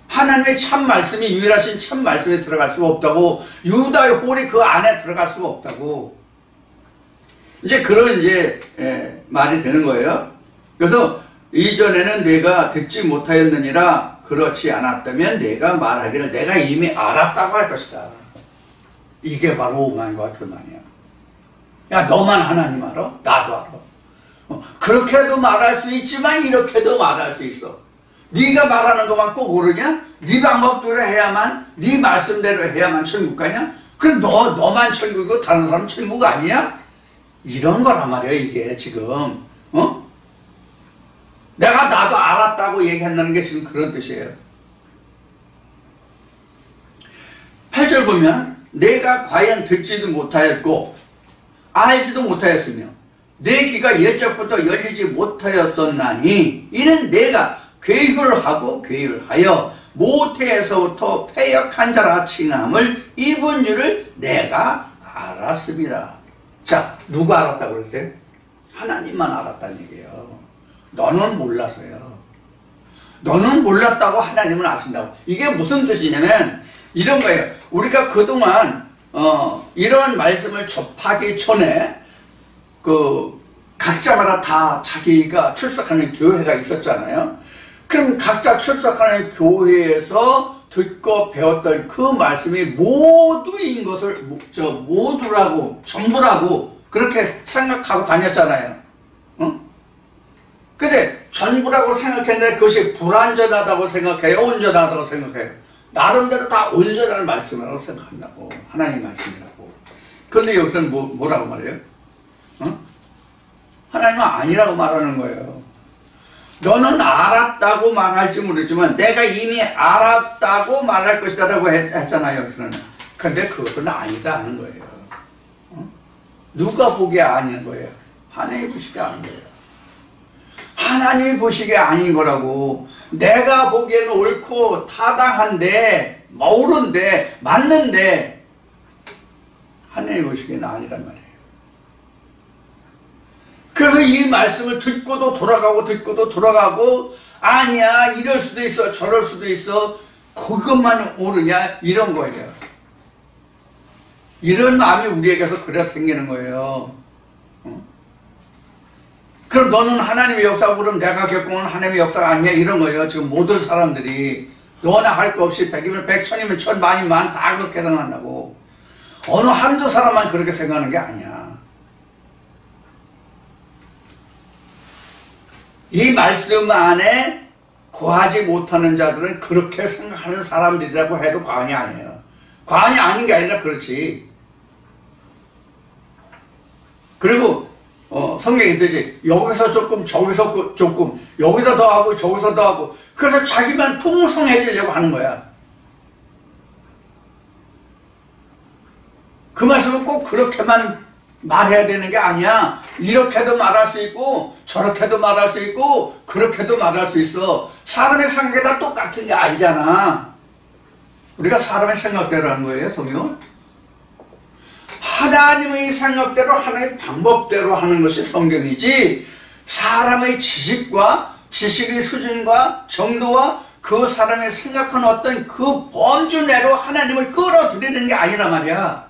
하나님의 참 말씀이, 유일하신 참 말씀에 들어갈 수가 없다고. 유다의 홀이 그 안에 들어갈 수가 없다고. 이제 그런 말이 되는 거예요. 그래서 이전에는 내가 듣지 못하였느니라, 그렇지 않았다면 내가 말하기를 내가 이미 알았다고 할 것이다. 이게 바로 오만과 교만이야. 야, 너만 하나님 알아? 나도 알아. 그렇게도 말할 수 있지만 이렇게도 말할 수 있어. 네가 말하는 것만 꼭 옳으냐? 네 방법대로 해야만, 네 말씀대로 해야만 천국 가냐? 그럼 너만 천국이고 다른 사람은 천국 아니야? 이런 거란 말이야 이게 지금. 내가 나도 알았다고 얘기한다는 게 지금 그런 뜻이에요. 8절 보면 내가 과연 듣지도 못하였고 알지도 못하였으며 내 귀가 옛적부터 열리지 못하였었나니 이는 내가 괴휼하고 괴휼하여 모태에서부터 패역한 자라 칭함을 입은 줄을 내가 알았습니다. 자, 누가 알았다고 그랬어요? 하나님만 알았다는 얘기예요. 너는 몰랐어요. 너는 몰랐다고 하나님은 아신다고. 이게 무슨 뜻이냐면 이런 거예요. 우리가 그동안 이런 말씀을 접하기 전에 그 각자마다 다 자기가 출석하는 교회가 있었잖아요. 그럼 각자 출석하는 교회에서 듣고 배웠던 그 말씀이 모두인 것을 모두라고, 전부라고 그렇게 생각하고 다녔잖아요. 근데 전부라고 생각했는데 그것이 불완전하다고 생각해요? 온전하다고 생각해요? 나름대로 다 온전한 말씀이라고 생각한다고. 하나님 말씀이라고. 그런데 여기서는 뭐라고 말해요? 하나님은 아니라고 말하는 거예요. 너는 알았다고 말할지 모르지만 내가 이미 알았다고 말할 것이다 라고 했잖아요. 여기서는. 근데 그것은 아니다 하는 거예요. 누가 보기에 아닌 거예요? 하나님이 보시기에 아닌 거예요. 하나님이 보시기에 아닌 거라고. 내가 보기에는 옳고 타당한데, 옳은데, 맞는데 하나님이 보시기에는 아니란 말이에요. 그래서 이 말씀을 듣고도 돌아가고 아니야 이럴 수도 있어 저럴 수도 있어 그것만 옳으냐 이런 거예요. 이런 마음이 우리에게서 그래 생기는 거예요. 그럼 너는 하나님의 역사고 그럼 내가 겪은 하나님의 역사가 아니야 이런 거예요. 지금 모든 사람들이 너나 할 거 없이 백이면 백, 천이면 천, 만이면 만 다 그렇게 생각한다고. 어느 한두 사람만 그렇게 생각하는 게 아니야. 이 말씀 안에 거하지 못하는 자들은 그렇게 생각하는 사람들이라고 해도 과언이 아니에요. 과언이 아닌 게 아니라 그렇지. 그리고 성경에 있듯이 여기서 조금 저기서 조금 여기다 더하고 저기서 더하고 그래서 자기만 풍성해지려고 하는 거야. 그 말씀은 꼭 그렇게만 말해야 되는 게 아니야. 이렇게도 말할 수 있고 저렇게도 말할 수 있고 그렇게도 말할 수 있어. 사람의 생각이 다 똑같은 게 아니잖아. 우리가 사람의 생각대로 하는 거예요, 성경은. 하나님의 생각대로 하나님의 방법대로 하는 것이 성경이지, 사람의 지식의 수준과 정도와 그 사람이 생각하는 어떤 그 범주 내로 하나님을 끌어들이는 게 아니란 말이야.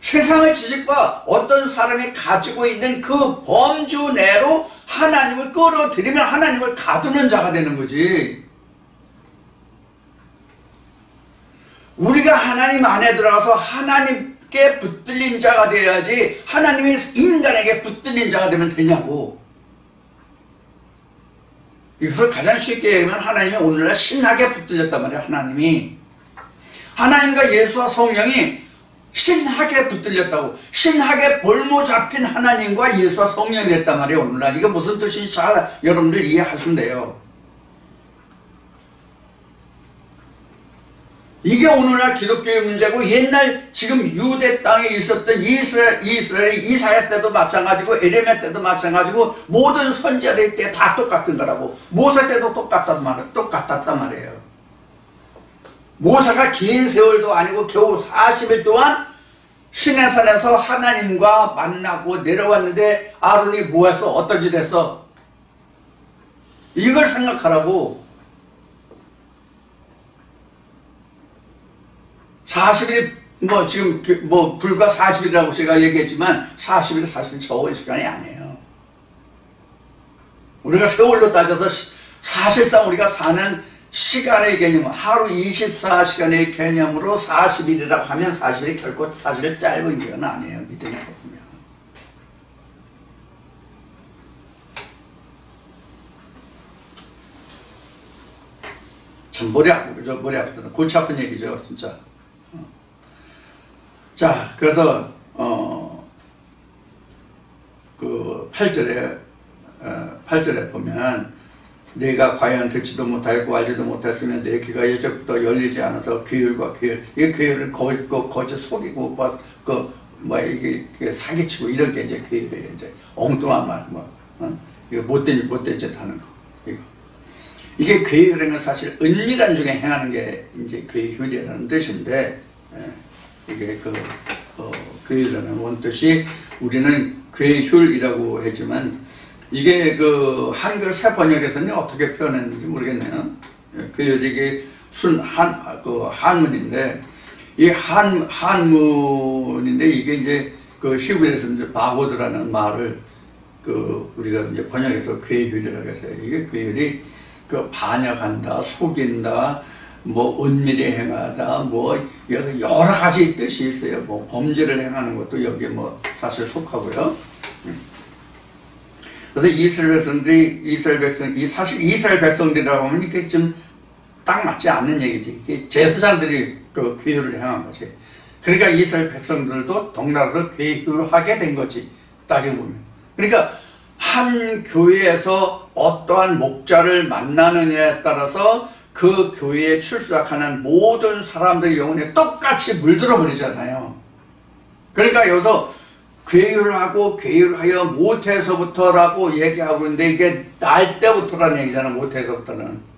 세상의 지식과 어떤 사람이 가지고 있는 그 범주 내로 하나님을 끌어들이면 하나님을 가두는 자가 되는 거지. 우리가 하나님 안에 들어가서 하나님께 붙들린 자가 되어야지 하나님이 인간에게 붙들린 자가 되면 되냐고. 이것을 가장 쉽게 얘기하면 하나님이 오늘날 신학에 붙들렸단 말이야. 하나님과 예수와 성령이 신학에 붙들렸다고. 신학에 볼모 잡힌 하나님과 예수와 성령이 됐단 말이에요, 오늘날. 이게 무슨 뜻인지 잘 여러분들 이해하시면 돼요. 이게 오늘날 기독교의 문제고, 옛날 지금 유대 땅에 있었던 이스라엘의 이사야 때도 마찬가지고 에레미야 때도 마찬가지고 모든 선지자들 때 다 똑같은 거라고. 모세 때도 똑같았단 말이에요. 모세가 긴 세월도 아니고 겨우 40일 동안 시내산에서 하나님과 만나고 내려왔는데 아론이 뭐 했어? 어떤 짓 했어? 이걸 생각하라고. 40일이 지금 불과 40일이라고 제가 얘기했지만 40일이 적은 시간이 아니에요. 우리가 세월로 따져서 사실상 우리가 사는 시간의 개념, 하루 24시간의 개념으로 40일이라고 하면 40일이 결코 사실 짧은 기간 아니에요. 믿음이 보면. 참 머리 아프다. 골치 아픈 얘기죠, 진짜. 자, 그래서 그 8절에 보면 내가 과연 듣지도 못하였고 알지도 못했으면 내 귀가 예적부터 열리지 않아서 괴율과 괴율, 이 괴율은 거짓 속이고 이게 사기치고 이런 게 이제 괴율이에요. 이제 엉뚱한 말, 이거 못된 짓 하는 거. 이게 괴율이라는 건 사실 은밀한 중에 행하는 게 이제 괴율이라는 뜻인데, 이게 괴율이라는 원뜻이 우리는 괴율이라고 했지만, 이게 그 한글 새 번역에서는 어떻게 표현했는지 모르겠네요. 괴율이 이게 한문인데, 이 한문인데 이게 이제 그 히브리에서 이제 바고드라는 말을 우리가 이제 번역해서 괴율이라고 했어요. 이게 괴율이 반역한다, 속인다, 은밀히 행하다, 여러 가지 뜻이 있어요. 범죄를 행하는 것도 여기에 사실 속하고요. 그래서 이스라엘 백성들이 사실 이스라엘 백성들이라고 하면 이게 좀 딱 맞지 않는 얘기지. 이게 제사장들이 괴율을 행한 거지. 그러니까 이스라엘 백성들도 덩달아서 괴율을 하게 된 거지, 따지고 보면. 그러니까 한 교회에서 어떠한 목자를 만나느냐에 따라서 그 교회에 출석하는 모든 사람들의 영혼에 똑같이 물들어 버리잖아요. 그러니까 여기서 괴율하고 괴율하여 못해서부터라고 얘기하고 있는데, 이게 날 때부터라는 얘기잖아. 못해서부터는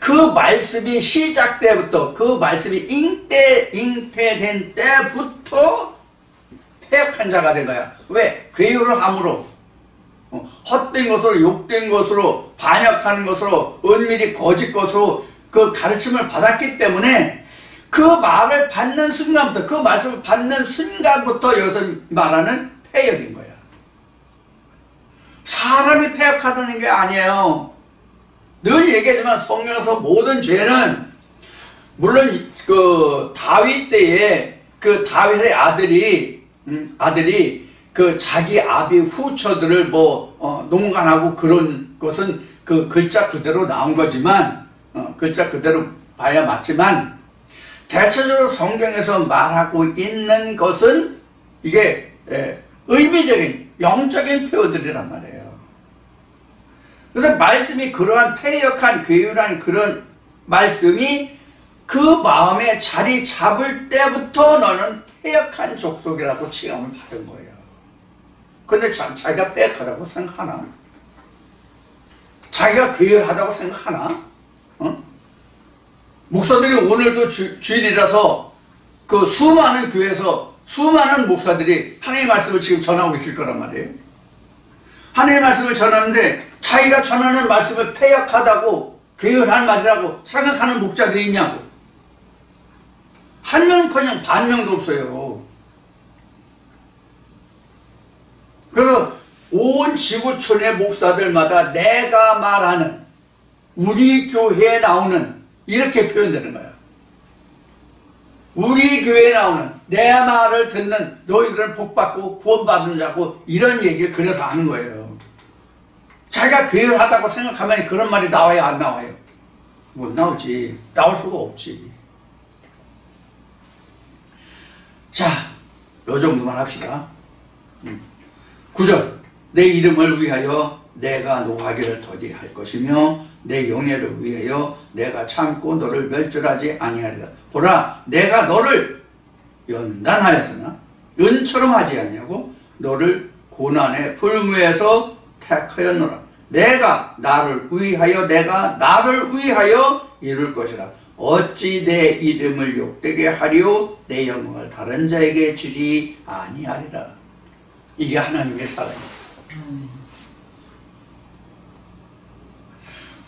그 말씀이 시작 때부터, 그 말씀이 잉태된 때부터 패역한 자가 된 거야. 왜? 괴율을 함으로, 헛된 것으로, 욕된 것으로, 반역하는 것으로, 은밀히 거짓 것으로 그 가르침을 받았기 때문에 그 말을 받는 순간부터, 그 말씀을 받는 순간부터 여기서 말하는 패역인 거야. 사람이 패역하다는 게 아니에요. 늘 얘기하지만 성경에서 모든 죄는, 물론 다윗 때에 다윗의 아들이 자기 아비 후처들을 농간하고 그런 것은 글자 그대로 나온 거지만, 글자 그대로 봐야 맞지만, 대체적으로 성경에서 말하고 있는 것은 이게 의미적인 영적인 표현들이란 말이에요. 그래서 말씀이 그러한 패역한 괴율한 그런 말씀이 그 마음에 자리 잡을 때부터 너는 패역한 족속이라고 지형을 받은 거예요. 근데 자기가 패역하다고 생각하나? 자기가 괴열하다고 생각하나? 어? 목사들이 오늘도 주일이라서 그 수많은 교회에서 수많은 목사들이 하나님의 말씀을 지금 전하고 있을 거란 말이에요. 하나님의 말씀을 전하는데 자기가 전하는 말씀을 패역하다고 괴열한 말이라고 생각하는 목자들이 있냐고. 한 명커녕 반 명도 없어요. 그래서 온 지구촌의 목사들마다 내가 말하는 우리 교회에 나오는 이렇게 표현되는 거예요. 우리 교회에 나오는 내 말을 듣는 너희들은 복받고 구원받는 자고 이런 얘기를 그래서 하는 거예요. 자기가 괴열하다고 생각하면 그런 말이 나와요, 안 나와요? 못 나오지. 나올 수가 없지. 자, 요 정도만 합시다. 9절. 내 이름을 위하여 내가 노하기를 더디할 것이며 내 영예를 위하여 내가 참고 너를 멸절하지 아니하리라. 보라, 내가 너를 연단하였으나 은처럼 하지 아니하고 너를 고난의 불무에서 택하였노라. 내가 나를 위하여 이룰 것이라. 어찌 내 이름을 욕되게 하리요 내 영광을 다른 자에게 주지 아니하리라. 이게 하나님의 사랑입니다.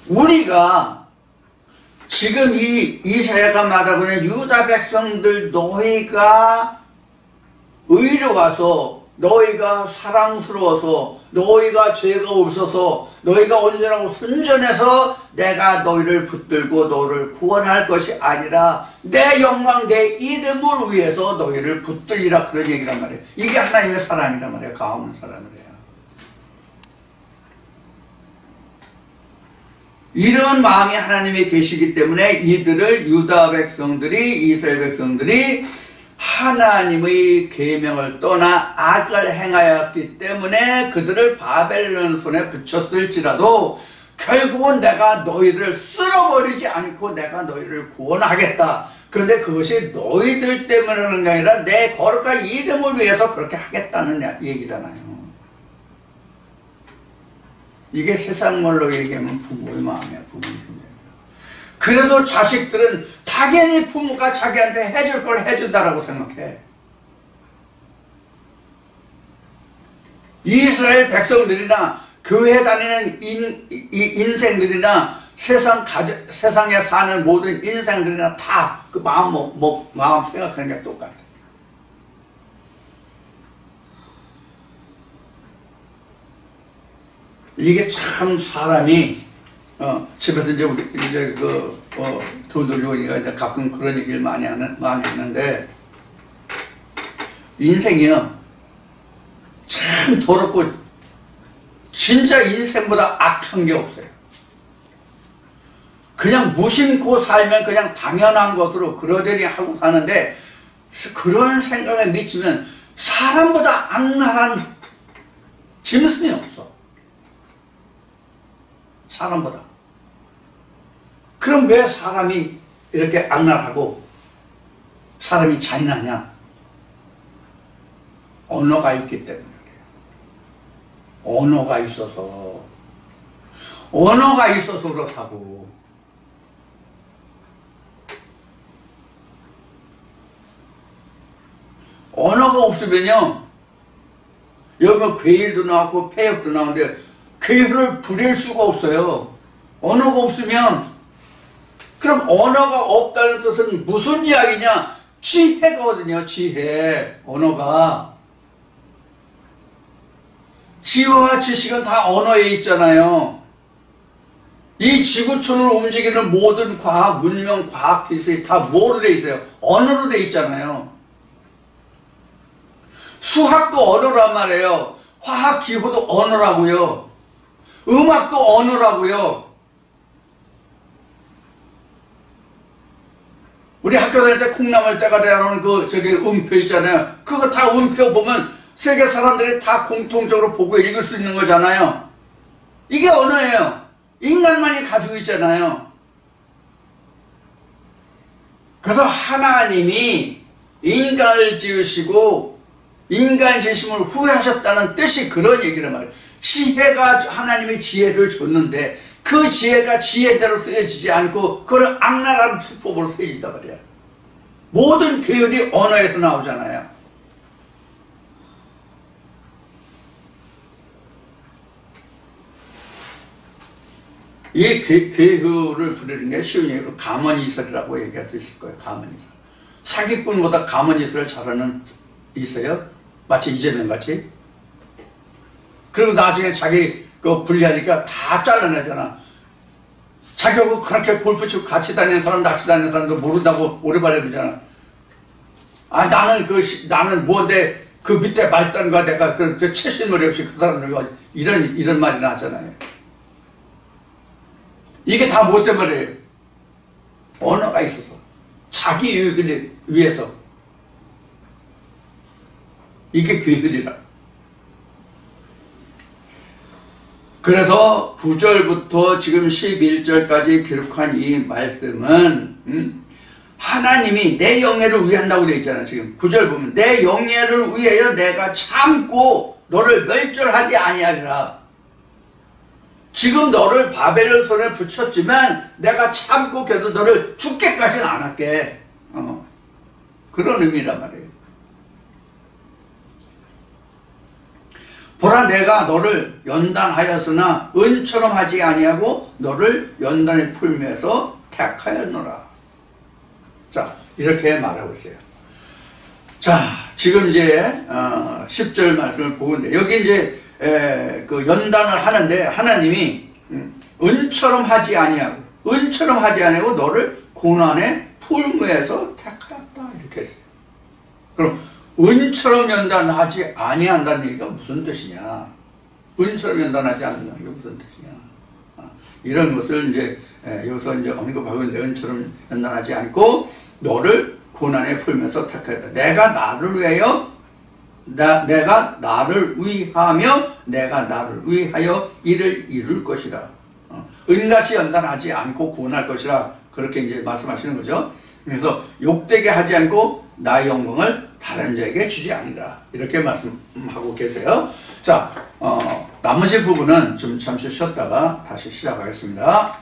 우리가 지금 이 이사야가 말하고 있는 유다 백성들 너희가 의로워서 너희가 사랑스러워서 너희가 죄가 없어서 너희가 온전하고 순전해서 내가 너희를 붙들고 너를 구원할 것이 아니라 내 영광 내 이름을 위해서 너희를 붙들리라 그런 얘기란 말이에요. 이게 하나님의 사랑이란 말이에요. 가없는 사랑이래요. 이런 마음이 하나님이 계시기 때문에 이들을 유다 백성들이 이스라엘 백성들이 하나님의 계명을 떠나 악을 행하였기 때문에 그들을 바벨론 손에 붙였을지라도 결국은 내가 너희를 쓸어버리지 않고 내가 너희를 구원하겠다. 그런데 그것이 너희들 때문에 하는 게 아니라 내 거룩한 이름을 위해서 그렇게 하겠다는 얘기잖아요. 이게 세상 말로 얘기하면 부모의 마음이야. 부모의 마음이야. 그래도 자식들은 당연히 부모가 자기한테 해줄 걸 해준다라고 생각해. 이스라엘 백성들이나 교회 다니는 인생들이나 세상에 사는 모든 인생들이나 다 그 마음 생각하는 게 똑같아. 이게 참 사람이 집에서 이제 돈 돌리니까 이제 가끔 그런 얘기를 많이 하는데 인생이요 참 더럽고 진짜 인생보다 악한 게 없어요. 그냥 무심코 살면 그냥 당연한 것으로 그러려니 하고 사는데 그런 생각에 미치면 사람보다 악랄한 짐승이 없어. 사람보다. 그럼 왜 사람이 이렇게 악랄하고 사람이 잔인하냐? 언어가 있기 때문에 그래요. 언어가 있어서 그렇다고. 언어가 없으면요 여기가 괴일도 나왔고 폐역도 나오는데 괴를 부릴 수가 없어요. 언어가 없으면. 그럼 언어가 없다는 뜻은 무슨 이야기냐? 지혜거든요. 지혜. 언어가. 지혜와 지식은 다 언어에 있잖아요. 이 지구촌을 움직이는 모든 과학, 문명, 과학 기술이 다 뭐로 돼 있어요? 언어로 돼 있잖아요. 수학도 언어란 말이에요. 화학 기호도 언어라고요. 음악도 언어라고요. 우리 학교 다닐 때 콩나물 때가 되는 음표 있잖아요. 그거 다 음표 보면 세계 사람들이 다 공통적으로 보고 읽을 수 있는 거잖아요. 이게 언어예요. 인간만이 가지고 있잖아요. 그래서 하나님이 인간을 지으시고 인간 지으심을 후회하셨다는 뜻이 그런 얘기란 말이에요. 지혜가 하나님의 지혜를 줬는데 그 지혜가 지혜대로 쓰여지지 않고 그걸 악랄한 수법으로 쓰여진단 말이에요. 모든 계율이 언어에서 나오잖아요. 이 계율을 부르는 게 쉬운 얘기로 가문이설이라고 얘기할 수 있을 거예요. 가문이설. 사기꾼보다 가문이설을 잘하는 있어요? 마치 이재명 같이. 그리고 나중에 자기 그 불리하니까 다 잘라내잖아. 자기하고 그렇게 골프 치고 같이 다니는 사람, 낚시 다니는 사람도 모른다고 오래발려 그러잖아. 아, 나는 뭔데 그 밑에 말단과 내가 그 최신머리 없이 그 사람들과 이런 말이나 하잖아요. 이게 다 뭐 때문에요? 언어가 있어서. 자기 유익을 위해서. 이게 계율이라. 그래서 9절부터 지금 11절까지 기록한 이 말씀은 하나님이 내 영예를 위한다고 되어 있잖아. 지금 9절 보면 내 영예를 위하여 내가 참고 너를 멸절하지 아니하리라. 지금 너를 바벨론 손에 붙였지만 내가 참고 계속 너를 죽게까지는 안 할게. 그런 의미란 말이에요. 보라, 내가 너를 연단하였으나 은처럼 하지 아니하고 너를 연단의 풀매에서 택하였노라. 자, 이렇게 말하고 있어요. 자, 지금 이제 10절 말씀을 보는데 여기 이제 그 연단을 하는데 하나님이 은처럼 하지 아니하고 은처럼 하지 아니하고 너를 고난의 풀무에서 택하였다 이렇게 했어요. 그럼 은처럼 연단하지 아니한다는 얘기가 무슨 뜻이냐? 은처럼 연단하지 않는다는 게 무슨 뜻이냐? 이런 것을 이제 여기서 이제 언급하고 있는데 은처럼 연단하지 않고 너를 고난에 풀면서 택하였다. 내가 나를 위하여 내가 나를 위하며 내가 나를 위하여 이를 이룰 것이라. 은같이 연단하지 않고 구원할 것이라 그렇게 이제 말씀하시는 거죠. 그래서 욕되게 하지 않고 나의 영광을 다른 자에게 주지 아니라 이렇게 말씀하고 계세요. 자, 나머지 부분은 좀 잠시 쉬었다가 다시 시작하겠습니다.